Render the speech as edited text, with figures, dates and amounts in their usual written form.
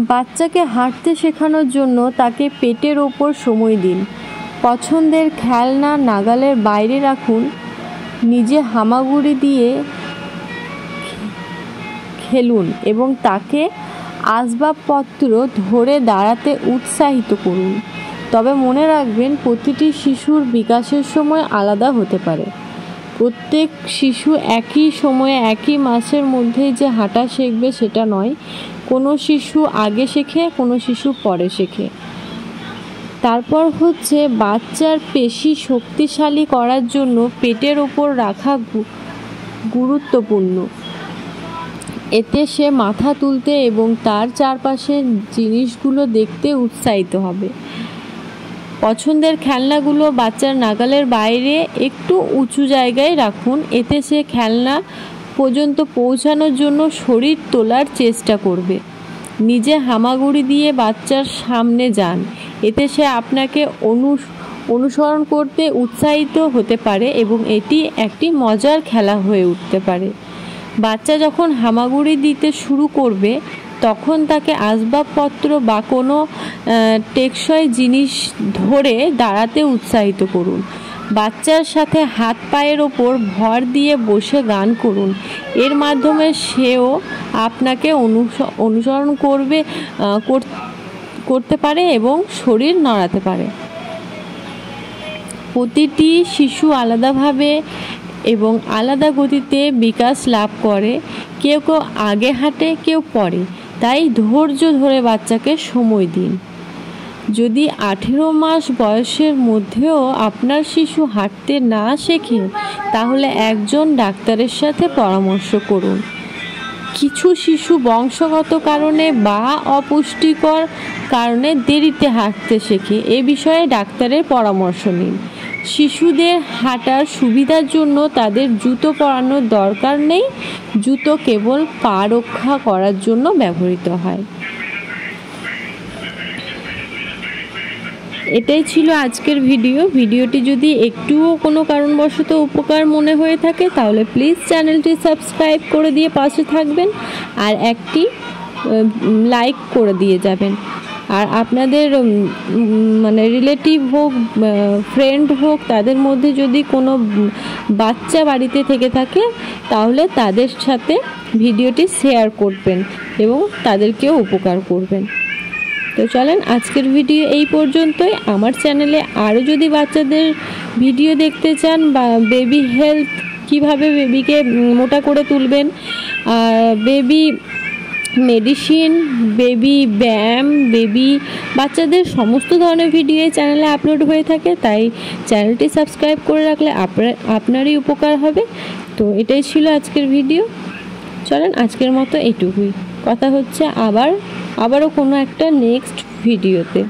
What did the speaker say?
বাচ্চাকে হাঁটতে শেখানোর জন্য তাকে পেটের ওপর সময় দিন। পছন্দের খেলনা নাগালের বাইরে রাখুন। নিজে হামাগুড়ি দিয়ে খেলুন এবং তাকে আসবাবপত্র ধরে দাঁড়াতে উৎসাহিত করুন। তবে মনে রাখবেন, প্রতিটি শিশুর বিকাশের সময় আলাদা হতে পারে। প্রত্যেক শিশু একই সময়ে একই মাসের মধ্যেই যে হাঁটা শিখবে সেটা নয়। কোনো শিশু আগে শেখে, কোনো শিশু পরে শেখে। তারপর হচ্ছে বাচ্চার পেশি শক্তিশালী করার জন্য পেটের ওপর রাখা গুরুত্বপূর্ণ। এতে সে মাথা তুলতে এবং তার চারপাশের জিনিসগুলো দেখতে উৎসাহিত হবে। পছন্দের খেলনাগুলো বাচ্চার নাগালের বাইরে একটু উঁচু জায়গায় রাখুন। এতে সে খেলনা পর্যন্ত পৌঁছানোর জন্য শরীর তোলার চেষ্টা করবে। নিজে হামাগুড়ি দিয়ে বাচ্চার সামনে যান। এতে সে আপনাকে অনুসরণ করতে উৎসাহিত হতে পারে এবং এটি একটি মজার খেলা হয়ে উঠতে পারে। বাচ্চা যখন হামাগুড়ি দিতে শুরু করবে তখন তাকে আসবাবপত্র বা কোনো টেকসই জিনিস ধরে দাঁড়াতে উৎসাহিত করুন। বাচ্চার সাথে হাত পায়ের ওপর ভর দিয়ে বসে গান করুন। এর মাধ্যমে সেও আপনাকে অনুসরণ করতে পারে এবং শরীর নড়াতে পারে। প্রতিটি শিশু আলাদাভাবে এবং আলাদা গতিতে বিকাশ লাভ করে। কেউ কেউ আগে হাঁটে, কেউ পরে। তাই ধৈর্য ধরে বাচ্চাকে সময় দিন। যদি 18 মাস বয়সের মধ্যেও আপনার শিশু হাঁটতে না শেখে, তাহলে একজন ডাক্তারের সাথে পরামর্শ করুন। কিছু শিশু বংশগত কারণে বা অপুষ্টিকর কারণে দেরিতে হাঁটতে শেখে। এ বিষয়ে ডাক্তারের পরামর্শ নিন। শিশুদের হাঁটার সুবিধার জন্য তাদের জুতো পরানোর দরকার নেই। জুতো কেবল পা রক্ষা করার জন্য ব্যবহৃত হয়। এটাই ছিল আজকের ভিডিওটি যদি একটুও কোনো কারণবশত উপকার মনে হয়ে থাকে তাহলে প্লিজ চ্যানেলটি সাবস্ক্রাইব করে দিয়ে পাশে থাকবেন আর একটি লাইক করে দিয়ে যাবেন। আর আপনাদের রিলেটিভ হোক, ফ্রেন্ড হোক, তাদের মধ্যে যদি কোনো বাচ্চা বাড়িতে থেকে থাকে তাহলে তাদের সাথে ভিডিওটি শেয়ার করবেন এবং তাদেরকেও উপকার করবেন। তো চলেন, আজকের ভিডিও এই পর্যন্তই। আমার চ্যানেলে আরও যদি বাচ্চাদের ভিডিও দেখতে চান বা বেবি হেলথ, কিভাবে বেবিকে মোটা করে তুলবেন, বেবি মেডিসিন, বেবি ব্যায়াম, বাচ্চাদের সমস্ত ধরনের ভিডিও এই চ্যানেলে আপলোড হয়ে থাকে। তাই চ্যানেলটি সাবস্ক্রাইব করে রাখলে আপনারই উপকার হবে। তো এটাই ছিল আজকের ভিডিও। চলেন, আজকের মতো এইটুকুই। কথা হচ্ছে আবারও কোনো একটা নেক্সট ভিডিওতে।